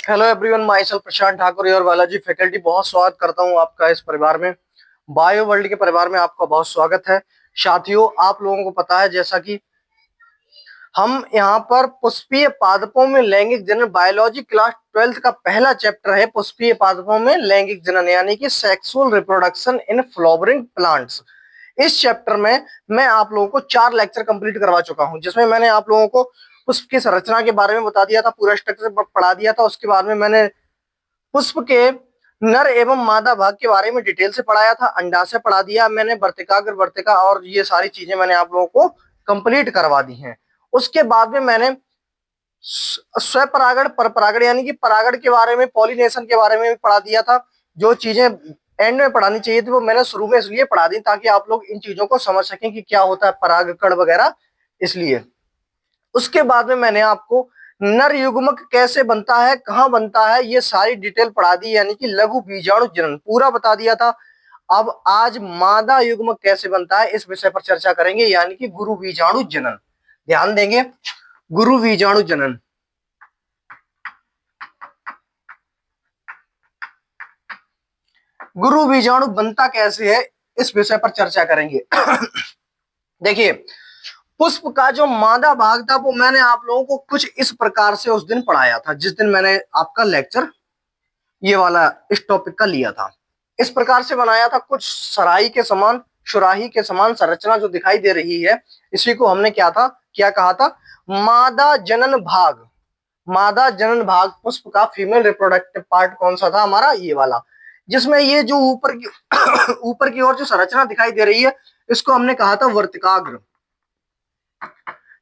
Hello everyone, my self Prashant Thakur और Balaji faculty. बहुत स्वागत करता हूं आपका इस परिवार में, बायो वर्ल्ड के परिवार में आपका बहुत स्वागत है। साथियों, आप लोगों को पता है जैसा कि हम यहाँ पर पुष्पीय पादपों में लैंगिक जनन बायोलॉजी क्लास 12th का पहला चैप्टर है पुष्पीय पादपों में लैंगिक जनन यानी कि sexual reproduction in flowering plants. इस चैप्टर में मैं आप लोगों को 4 लेक्चर कंप्लीट करवा चुका हूं, जिसमें मैंने आप लोगों को पुष्प की संरचना के बारे में बता दिया था, पूरा स्ट्रक्चर पढ़ा दिया था। उसके बाद में मैंने पुष्प के नर एवं मादा भाग के बारे में डिटेल से पढ़ाया था, अंडाशय पढ़ा दिया मैंने, वर्तिकाग्र वर्तिका और ये सारी चीजें मैंने आप लोगों को कंप्लीट करवा दी हैं। उसके बाद में मैंने स्वपरागण परपरागण यानी कि परागण के बारे में, पॉलिनेशन के बारे में भी पढ़ा दिया था। जो चीजें एंड में पढ़ानी चाहिए थी वो मैंने शुरू में इसलिए पढ़ा दी ताकि आप लोग इन चीजों को समझ सकें कि क्या होता है परागकण वगैरह, इसलिए। उसके बाद में मैंने आपको नर युग्मक कैसे बनता है, कहां बनता है, ये सारी डिटेल पढ़ा दी, यानी कि लघु बीजाणु जनन पूरा बता दिया था। अब आज मादा युग्मक कैसे बनता है इस विषय पर चर्चा करेंगे, यानी कि गुरु बीजाणु जनन। ध्यान देंगे, गुरु बीजाणु जनन। गुरु बीजाणु बनता कैसे है इस विषय पर चर्चा करेंगे। देखिए, पुष्प का जो मादा भाग था वो मैंने आप लोगों को कुछ इस प्रकार से उस दिन पढ़ाया था, जिस दिन मैंने आपका लेक्चर ये वाला इस टॉपिक का लिया था। इस प्रकार से बनाया था, कुछ सराही के समान, सुराही के समान संरचना जो दिखाई दे रही है, इसी को हमने क्या कहा था, मादा जनन भाग। मादा जनन भाग पुष्प का फीमेल रिप्रोडक्टिव पार्ट कौन सा था हमारा, ये वाला, जिसमें ये जो ऊपर की ऊपर की ओर जो संरचना दिखाई दे रही है, इसको हमने कहा था वर्तिकाग्र।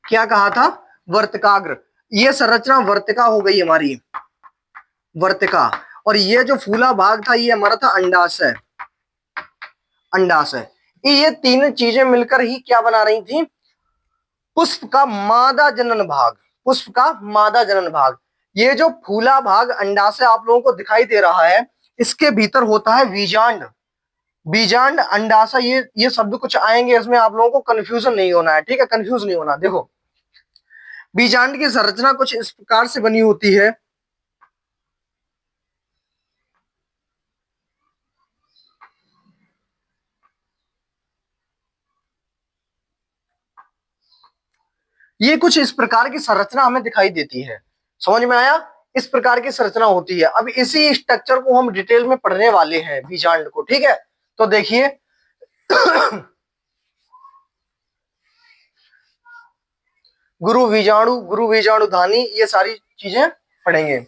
क्या कहा था, वर्तिकाग्र। ये संरचना वर्तिका हो गई हमारी, वर्तिका। और ये जो फूला भाग था ये हमारा था अंडाशय। अंडाशय, ये तीन चीजें मिलकर ही क्या बना रही थी, पुष्प का मादा जनन भाग। पुष्प का मादा जनन भाग। ये जो फूला भाग अंडाशय आप लोगों को दिखाई दे रहा है, इसके भीतर होता है बीजांड। बीजांड, अंडाशय, ये शब्द कुछ आएंगे, इसमें आप लोगों को कंफ्यूजन नहीं होना है, ठीक है, कंफ्यूज नहीं होना। देखो, बीजांड की संरचना कुछ इस प्रकार से बनी होती है। ये कुछ इस प्रकार की संरचना हमें दिखाई देती है, समझ में आया, इस प्रकार की संरचना होती है। अब इसी स्ट्रक्चर को हम डिटेल में पढ़ने वाले हैं, बीजांड को, ठीक है। तो देखिए, गुरु बीजाणु धानी, ये सारी चीजें पढ़ेंगे।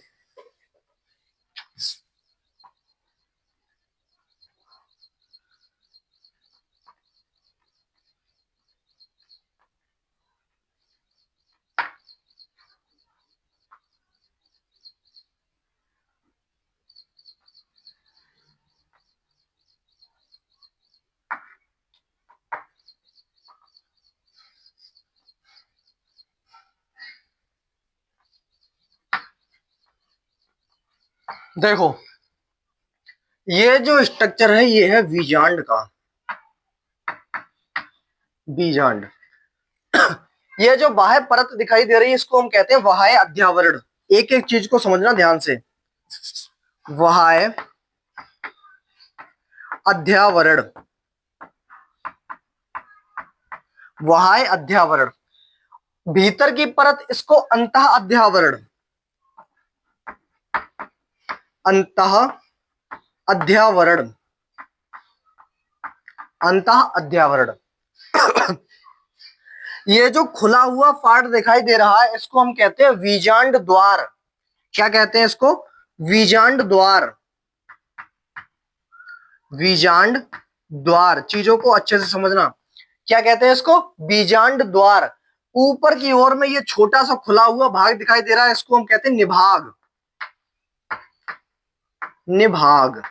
देखो, ये जो स्ट्रक्चर है ये है बीजांड का, बीजांड। ये जो बाह्य परत दिखाई दे रही है इसको हम कहते हैं बाह्य अध्यावरण। एक एक चीज को समझना ध्यान से, बाह्य अध्यावरण, बाह्य अध्यावरण। भीतर की परत इसको अंतः अध्यावरण, अंतः अध्यावरण, अंतः अध्यावरण। ये जो खुला हुआ पार्ट दिखाई दे रहा है इसको हम कहते हैं बीजांड द्वार। क्या कहते हैं इसको, बीजांड द्वार, बीजांड द्वार। चीजों को अच्छे से समझना, क्या कहते हैं इसको, बीजांड द्वार। ऊपर की ओर में ये छोटा सा खुला हुआ भाग दिखाई दे रहा है, इसको हम कहते हैं निभाग, निभाग,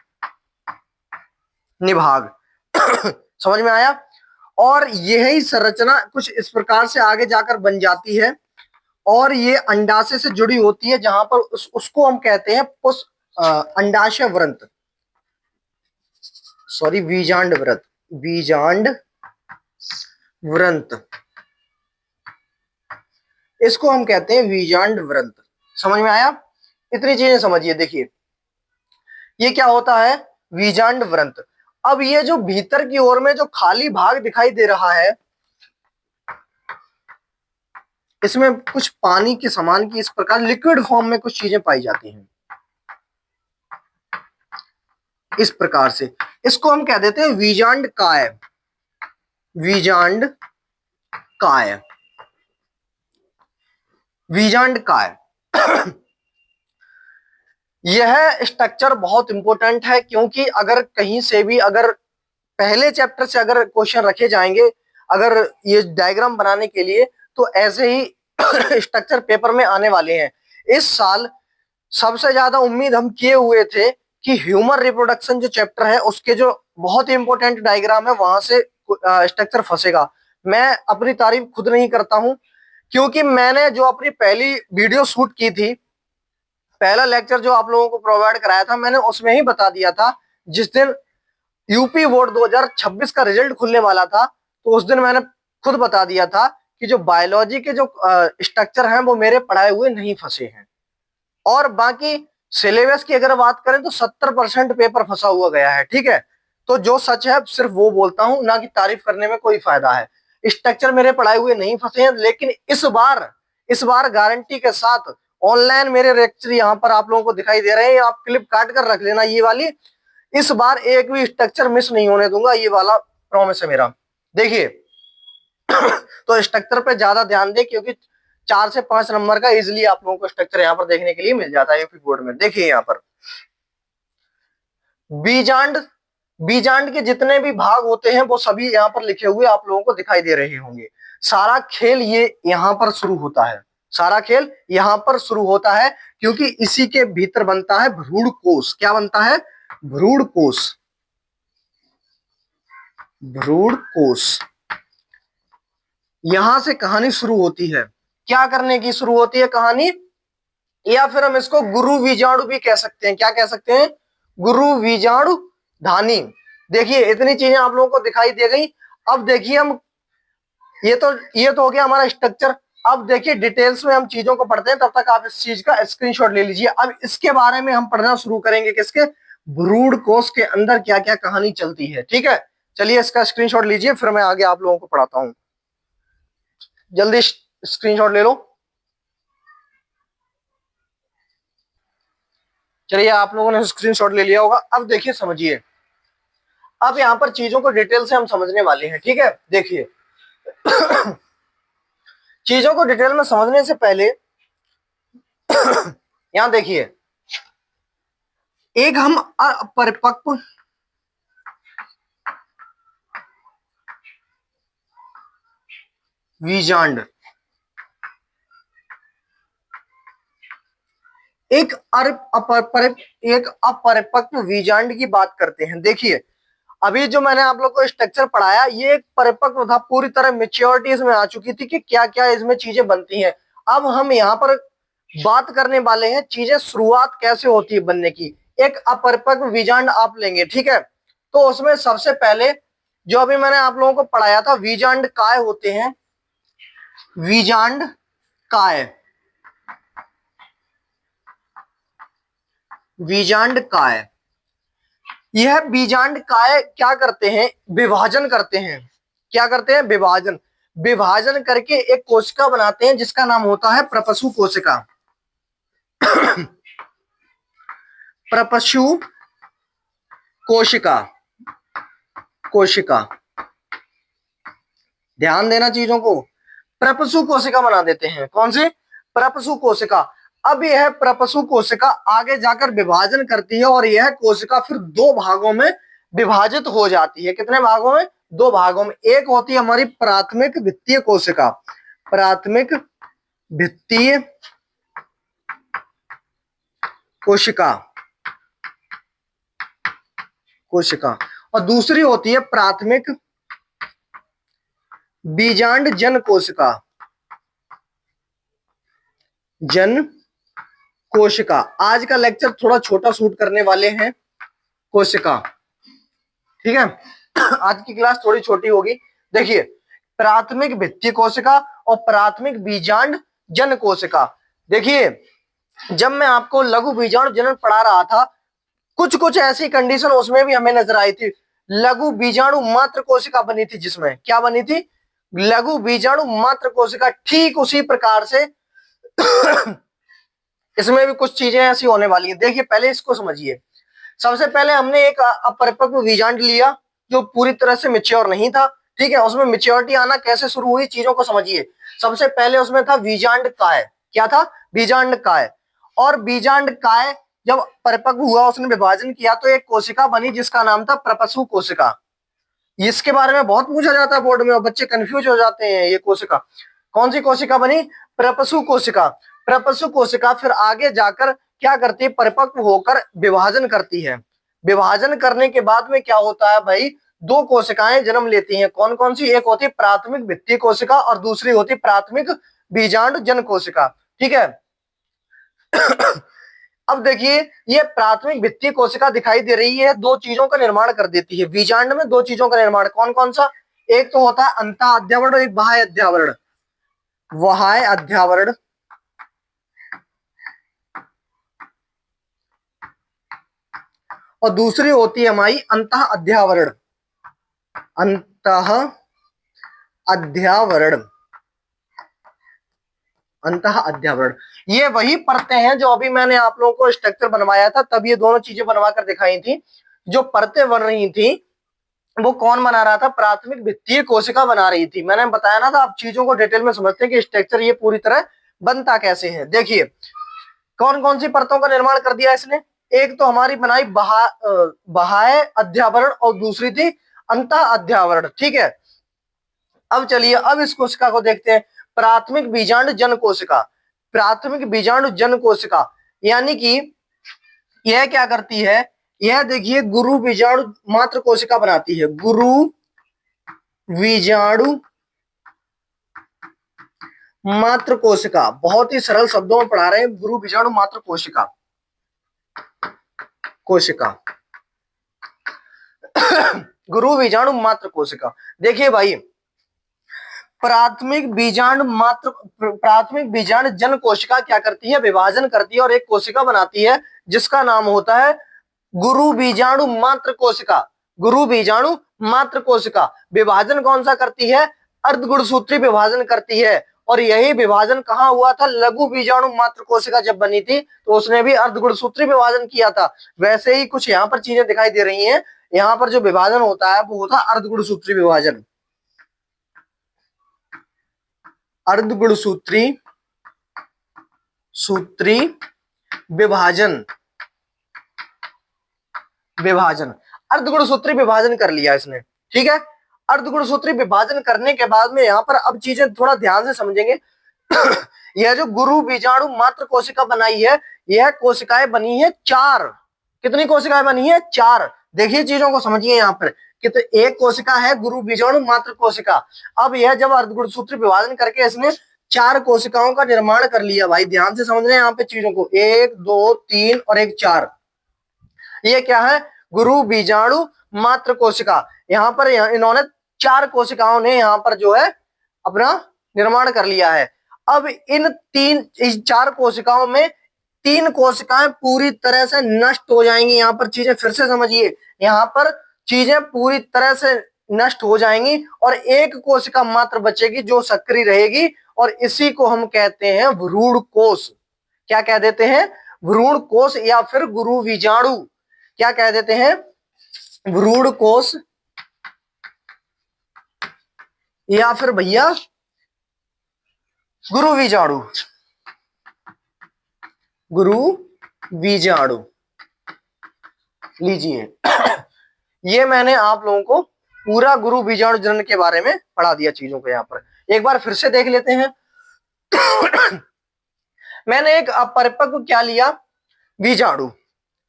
निभाग। समझ में आया। और यही संरचना कुछ इस प्रकार से आगे जाकर बन जाती है और ये अंडाशय से जुड़ी होती है, जहां पर उसको हम कहते हैं अंडाशय व्रंत, सॉरी, बीजांड व्रत, बीजांड व्रंत, इसको हम कहते हैं बीजांड व्रंत। समझ में आया? इतनी चीजें समझिए। देखिए ये क्या होता है, बीजांड वृंत। अब ये जो भीतर की ओर में जो खाली भाग दिखाई दे रहा है, इसमें कुछ पानी के समान की इस प्रकार लिक्विड फॉर्म में कुछ चीजें पाई जाती हैं इस प्रकार से। इसको हम कह देते हैं बीजांड काय। बीजांड काय, बीजांड काय। यह स्ट्रक्चर बहुत इंपॉर्टेंट है, क्योंकि अगर कहीं से भी अगर पहले चैप्टर से अगर क्वेश्चन रखे जाएंगे अगर ये डायग्राम बनाने के लिए, तो ऐसे ही स्ट्रक्चर पेपर में आने वाले हैं। इस साल सबसे ज्यादा उम्मीद हम किए हुए थे कि ह्यूमन रिप्रोडक्शन जो चैप्टर है उसके जो बहुत ही इंपॉर्टेंट डायग्राम है वहां से स्ट्रक्चर फंसेगा। मैं अपनी तारीफ खुद नहीं करता हूं, क्योंकि मैंने जो अपनी पहली वीडियो शूट की थी, पहला लेक्चर जो आप लोगों को प्रोवाइड कराया था, मैंने उसमें ही बता दिया था, जिस दिन यूपी बोर्ड 2026 का रिजल्ट खुलने वाला था, तो उस दिन मैंने खुद बता दिया था कि जो बायोलॉजी के जो स्ट्रक्चर हैं वो मेरे पढ़ाए हुए नहीं फंसे हैं। और बाकी सिलेबस की अगर बात करें तो 70% पेपर फंसा हुआ गया है। ठीक है, तो जो सच है सिर्फ वो बोलता हूं, ना कि तारीफ करने में कोई फायदा है। स्ट्रक्चर मेरे पढ़ाए हुए नहीं फंसे हैं, लेकिन इस बार गारंटी के साथ ऑनलाइन मेरे लेक्चर यहाँ पर आप लोगों को दिखाई दे रहे हैं, आप क्लिप काट कर रख लेना ये वाली। इस बार एक भी स्ट्रक्चर मिस नहीं होने दूंगा, ये वाला प्रॉमिस है मेरा। देखिए तो स्ट्रक्चर पे ज्यादा ध्यान दे, क्योंकि 4 से 5 नंबर का इजिली आप लोगों को स्ट्रक्चर यहाँ पर देखने के लिए मिल जाता है यूपी बोर्ड में। देखिए यहाँ पर बीजांड, बीजांड के जितने भी भाग होते हैं वो सभी यहाँ पर लिखे हुए आप लोगों को दिखाई दे रहे होंगे। सारा खेल ये यहाँ पर शुरू होता है, सारा खेल यहाँ पर शुरू होता है, क्योंकि इसी के भीतर बनता है भ्रूण कोश। क्या बनता है? भ्रूण कोश। भ्रूण कोश, यहां से कहानी शुरू होती है। क्या करने की शुरू होती है कहानी, या फिर हम इसको गुरु बीजाणु भी कह सकते हैं। क्या कह सकते हैं? गुरु बीजाणु धानी। देखिए इतनी चीजें आप लोगों को दिखाई दे गई। अब देखिए हम ये तो हो गया हमारा स्ट्रक्चर। अब देखिए डिटेल्स में हम चीजों को पढ़ते हैं, तब तक आप इस चीज का स्क्रीनशॉट ले लीजिए। अब इसके बारे में हम पढ़ना शुरू करेंगे, किसके? भ्रूण कोश के अंदर क्या क्या कहानी चलती है। ठीक है, चलिए इसका स्क्रीनशॉट लीजिए, फिर मैं आगे आप लोगों को पढ़ाता हूं। जल्दी स्क्रीनशॉट ले लो। चलिए आप लोगों ने स्क्रीनशॉट ले लिया होगा। अब देखिए समझिए, अब यहाँ पर चीजों को डिटेल से हम समझने वाले हैं। ठीक है, देखिए चीजों को डिटेल में समझने से पहले यहां देखिए, एक हम अपरिपक्व बीजांड, एक अपरिपक्व बीजांड की बात करते हैं। देखिए अभी जो मैंने आप लोग को स्ट्रक्चर पढ़ाया, ये एक परिपक्व था, पूरी तरह मेच्योरिटी इसमें आ चुकी थी कि क्या क्या इसमें चीजें बनती हैं। अब हम यहाँ पर बात करने वाले हैं चीजें शुरुआत कैसे होती है बनने की। एक अपरिपक्व बीजांड आप लेंगे, ठीक है, तो उसमें सबसे पहले जो अभी मैंने आप लोगों को पढ़ाया था, बीजांड काय होते हैं। बीजांड काय, बीजांड काय, यह बीजांड काय क्या करते हैं? विभाजन करते हैं। क्या करते हैं? विभाजन। विभाजन करके एक कोशिका बनाते हैं जिसका नाम होता है प्रपशु कोशिका। प्रपशु कोशिका, कोशिका, ध्यान देना चीजों को। प्रपशु कोशिका बना देते हैं। कौन सी? प्रपशु कोशिका। अब यह प्रपशु कोशिका आगे जाकर विभाजन करती है, और यह कोशिका फिर 2 भागों में विभाजित हो जाती है। कितने भागों में? 2 भागों में। एक होती है हमारी प्राथमिक भित्तीय कोशिका, प्राथमिक भित्तीय कोशिका, कोशिका, और दूसरी होती है प्राथमिक बीजांड जन कोशिका, जन कोशिका। आज का लेक्चर थोड़ा छोटा शूट करने वाले हैं, कोशिका। ठीक है, आज की क्लास थोड़ी छोटी होगी। देखिए प्राथमिक भित्तीय कोशिका और प्राथमिक बीजांड जन कोशिका। देखिए जब मैं आपको लघु बीजाणु जनन पढ़ा रहा था, कुछ कुछ ऐसी कंडीशन उसमें भी हमें नजर आई थी। लघु बीजाणु मात्र कोशिका बनी थी, जिसमें क्या बनी थी? लघु बीजाणु मात्र कोशिका। ठीक उसी प्रकार से इसमें भी कुछ चीजें ऐसी होने वाली हैं। देखिए पहले इसको समझिए। सबसे पहले हमने एक अपरिपक्व बीजांड लिया जो पूरी तरह से मेच्योर नहीं था, ठीक है। उसमें मेच्योरिटी आना कैसे शुरू हुई, चीजों को समझिए। सबसे पहले उसमें था बीजांड काय। क्या था? बीजांड काय। और बीजांड काय जब परिपक्व हुआ, उसने विभाजन किया तो एक कोशिका बनी जिसका नाम था प्रपशु कोशिका। इसके बारे में बहुत पूछा जाता है बोर्ड में और बच्चे कंफ्यूज हो जाते हैं। ये कोशिका कौन सी कोशिका बनी? प्रपशु कोशिका। प्रपशु कोशिका फिर आगे जाकर क्या करती है? परिपक्व होकर विभाजन करती है। विभाजन करने के बाद में क्या होता है भाई? दो कोशिकाएं जन्म लेती हैं। कौन कौन सी? एक होती प्राथमिक भित्ति कोशिका और दूसरी होती प्राथमिक बीजांड जन कोशिका, ठीक है। अब देखिए, ये प्राथमिक भित्ति कोशिका दिखाई दे रही है, दो चीजों का निर्माण कर देती है। बीजांड में दो चीजों का निर्माण कौन कौन सा? एक तो होता है अंतः अध्यावरण और एक बाह्य अध्यावरण। बाह्य अध्यावरण और दूसरी होती है हमारी अंतः अध्यावरण। अंतः अध्यावरण। अंतः अध्यावरण ये वही परतें हैं जो अभी मैंने आप लोगों को स्ट्रक्चर बनवाया था, तब ये दोनों चीजें बनवा कर दिखाई थी। जो परतें बन रही थी वो कौन बना रहा था? प्राथमिक भित्तीय कोशिका बना रही थी। मैंने बताया ना था, आप चीजों को डिटेल में समझते हैं कि स्ट्रक्चर ये पूरी तरह बनता कैसे है। देखिए कौन कौन सी परतों का निर्माण कर दिया इसने। एक तो हमारी बनाई बाह्य अध्यावरण और दूसरी थी अंतः अध्यावरण, ठीक है। अब चलिए, अब इस कोशिका को देखते हैं, प्राथमिक बीजांड जन कोशिका। प्राथमिक बीजाणु जन कोशिका यानी कि यह क्या करती है? यह देखिए गुरु बीजाणु मात्र कोशिका बनाती है। गुरु बीजाणु मात्र कोशिका, बहुत ही सरल शब्दों में पढ़ा रहे हैं। गुरु बीजाणु मात्र कोशिका, कोशिका गुरु बीजाणु मात्र कोशिका। देखिए भाई, प्राथमिक बीजाणु जन कोशिका क्या करती है? विभाजन करती है और एक कोशिका बनाती है जिसका नाम होता है गुरु बीजाणु मात्र कोशिका। गुरु बीजाणु मात्र कोशिका विभाजन कौन सा करती है? अर्धगुणसूत्री विभाजन करती है। और यही विभाजन कहाँ हुआ था? लघु बीजाणु मात्र कोशिका जब बनी थी तो उसने भी अर्धगुणसूत्री विभाजन किया था। वैसे ही कुछ यहाँ पर चीजें दिखाई दे रही हैं। यहाँ पर जो विभाजन होता है वो होता है अर्धगुणसूत्री विभाजन। अर्धगुणसूत्री विभाजन। अर्धगुणसूत्री विभाजन कर लिया इसने, ठीक है। अर्धगुणसूत्री विभाजन करने के बाद में यहाँ पर अब चीजें थोड़ा ध्यान से समझेंगे। यह जो गुरु बीजाणु मात्र कोशिका बनाई है, यह कोशिकाएं बनी है 4। कितनी कोशिकाएं बनी है? 4। देखिए चीजों को समझिए यहाँ पर कि तो एक कोशिका है गुरु बीजाणु मात्र कोशिका। अब यह जब अर्धगुणसूत्री विभाजन करके इसने 4 कोशिकाओं का निर्माण कर लिया। भाई ध्यान से समझ रहे हैं यहाँ पे चीजों को, 1 2 3 और 1 4। ये क्या है? गुरु बीजाणु मात्र कोशिका। यहाँ पर इन्होंने 4 कोशिकाओं ने यहाँ पर जो है अपना निर्माण कर लिया है। अब इस 4 कोशिकाओं में 3 कोशिकाएं पूरी तरह से नष्ट हो जाएंगी। यहाँ पर चीजें फिर से समझिए, यहाँ पर चीजें पूरी तरह से नष्ट हो जाएंगी और एक कोशिका मात्र बचेगी जो सक्रिय रहेगी, और इसी को हम कहते हैं भ्रूण कोश। क्या कह देते हैं? भ्रूण कोश या फिर गुरु बीजाणु। क्या कह देते हैं? भ्रूण कोश या फिर भैया गुरु बीजाणु। गुरु बीजाणु लीजिए। ये मैंने आप लोगों को पूरा गुरु बीजाणु जनन के बारे में पढ़ा दिया चीजों को। यहाँ पर एक बार फिर से देख लेते हैं। मैंने एक अपरिपक्व क्या लिया? बीजाणु।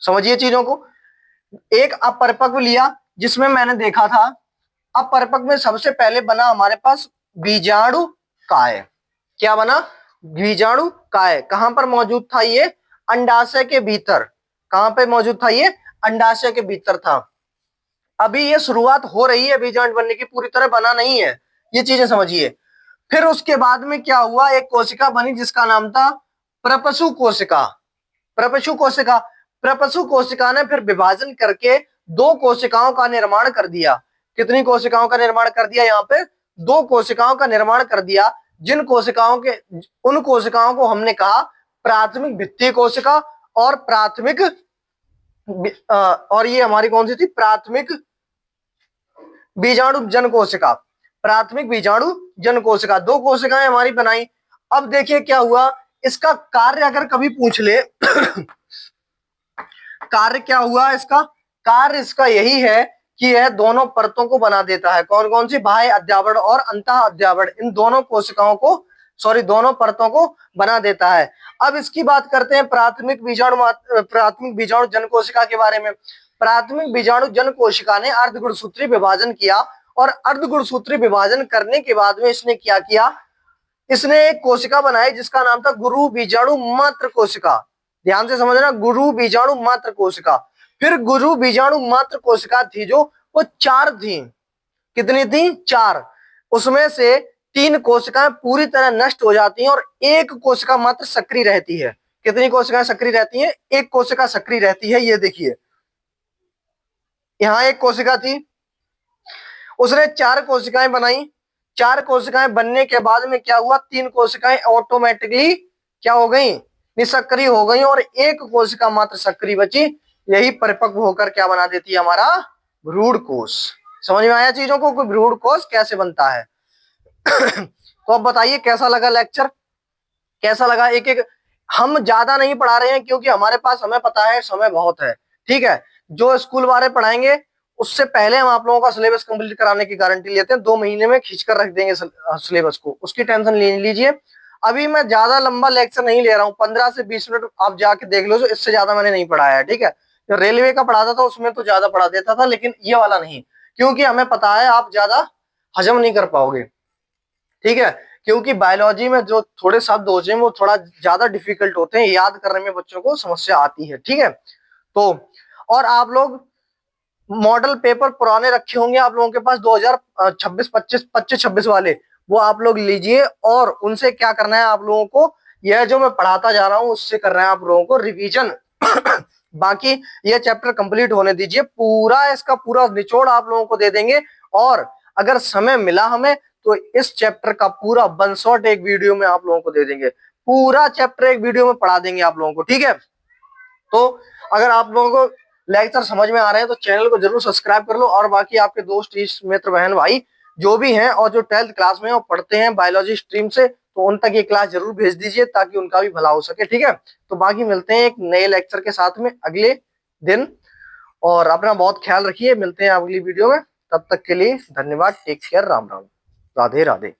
समझिए चीजों को। एक अपरिपक्व लिया जिसमें मैंने देखा था अपरिपक्व में सबसे पहले बना हमारे पास बीजाणु काय। क्या बना? बीजाणु काय। कहां पर मौजूद था ये? अंडाशय के भीतर। कहां पे मौजूद था ये? अंडाशय के भीतर था। अभी ये शुरुआत हो रही है बीजाणु बनने की, पूरी तरह बना नहीं है, ये चीजें समझिए। फिर उसके बाद में क्या हुआ? एक कोशिका बनी जिसका नाम था प्रपशु कोशिका। प्रपशु कोशिका, प्रपशु कोशिका ने फिर विभाजन करके दो कोशिकाओं का निर्माण कर दिया। कितनी कोशिकाओं का निर्माण कर दिया? यहाँ पे दो कोशिकाओं का निर्माण कर दिया, जिन कोशिकाओं के उन कोशिकाओं को हमने कहा प्राथमिक भित्ति कोशिका और प्राथमिक और ये हमारी कौन सी थी? प्राथमिक बीजाणु जन कोशिका। प्राथमिक बीजाणु जन कोशिका, दो कोशिकाएं हमारी बनाई। अब देखिए क्या हुआ, इसका कार्य अगर कभी पूछ ले कार्य क्या हुआ इसका? कार्य इसका यही है कि यह दोनों परतों को बना देता है। कौन कौन सी? बाह्य अध्यावरण और अंतः अध्यावरण, इन दोनों कोशिकाओं को दोनों परतों को बना देता है। अब इसकी बात करते हैं प्राथमिक बीजाणु जन कोशिका के बारे में। प्राथमिक बीजाणु जन कोशिका ने अर्धगुणसूत्री विभाजन किया और अर्धगुणसूत्री विभाजन करने के बाद में इसने क्या किया? इसने एक कोशिका बनाई जिसका नाम था गुरु बीजाणु मात्र कोशिका। ध्यान से समझना, गुरु बीजाणु मात्र कोशिका। फिर गुरु बीजाणु मात्र कोशिका थी जो वो 4 थी। कितनी थी? 4। उसमें से 3 कोशिकाएं पूरी तरह नष्ट हो जाती हैं और एक कोशिका मात्र सक्रिय रहती है। कितनी कोशिकाएं सक्रिय रहती हैं? एक कोशिका सक्रिय रहती है। ये देखिए यहां एक कोशिका थी, उसने 4 कोशिकाएं बनाई। 4 कोशिकाएं बनने के बाद में क्या हुआ? 3 कोशिकाएं ऑटोमेटिकली क्या हो गई? निष्क्रिय हो गई और एक कोशिका मात्र सक्रिय बची। यही परिपक्व होकर क्या बना देती है? हमारा भ्रूण कोश। समझ में आया चीजों को? कोई भ्रूण कोश कैसे बनता है? तो अब बताइए कैसा लगा लेक्चर, कैसा लगा? एक एक हम ज्यादा नहीं पढ़ा रहे हैं क्योंकि हमारे पास समय पता है, समय बहुत है। ठीक है, जो स्कूल वाले पढ़ाएंगे उससे पहले हम आप लोगों का सिलेबस कंप्लीट कराने की गारंटी लेते हैं। 2 महीने में खींच कर रख देंगे सिलेबस को, उसकी टेंशन ले लीजिए। अभी मैं ज्यादा लंबा लेक्चर नहीं ले रहा हूँ, 15 से 20 मिनट आप जाके देख लो, इससे ज्यादा मैंने नहीं पढ़ाया है। ठीक है, जो रेलवे का पढ़ाता था उसमें तो ज्यादा पढ़ा देता था, लेकिन ये वाला नहीं, क्योंकि हमें पता है आप ज्यादा हजम नहीं कर पाओगे। ठीक है, क्योंकि बायोलॉजी में जो थोड़े शब्द होते हैं वो थोड़ा ज्यादा डिफिकल्ट होते हैं, याद करने में बच्चों को समस्या आती है। ठीक है, तो और आप लोग मॉडल पेपर पुराने रखे होंगे आप लोगों के पास 2026 25 वाले, वो आप लोग लीजिए और उनसे क्या करना है आप लोगों को? यह जो मैं पढ़ाता जा रहा हूं उससे करना है आप लोगों को रिवीजन। बाकी ये चैप्टर कंप्लीट होने दीजिए, पूरा इसका पूरा निचोड़ आप लोगों को दे देंगे। और अगर समय मिला हमें तो इस चैप्टर का पूरा वन शॉट एक वीडियो में आप लोगों को दे देंगे। पूरा चैप्टर एक वीडियो में पढ़ा देंगे आप लोगों को। ठीक है, तो अगर आप लोगों को लेक्चर समझ में आ रहे हैं तो चैनल को जरूर सब्सक्राइब कर लो। और बाकी आपके दोस्त इष्ट मित्र बहन भाई जो भी हैं और जो 12th क्लास में और पढ़ते हैं बायोलॉजी स्ट्रीम से, तो उन तक ये क्लास जरूर भेज दीजिए ताकि उनका भी भला हो सके। ठीक है, तो बाकी मिलते हैं एक नए लेक्चर के साथ में अगले दिन, और अपना बहुत ख्याल रखिए। मिलते हैं अगली वीडियो में, तब तक के लिए धन्यवाद। Take care, Ram Ram, Radhe Radhe.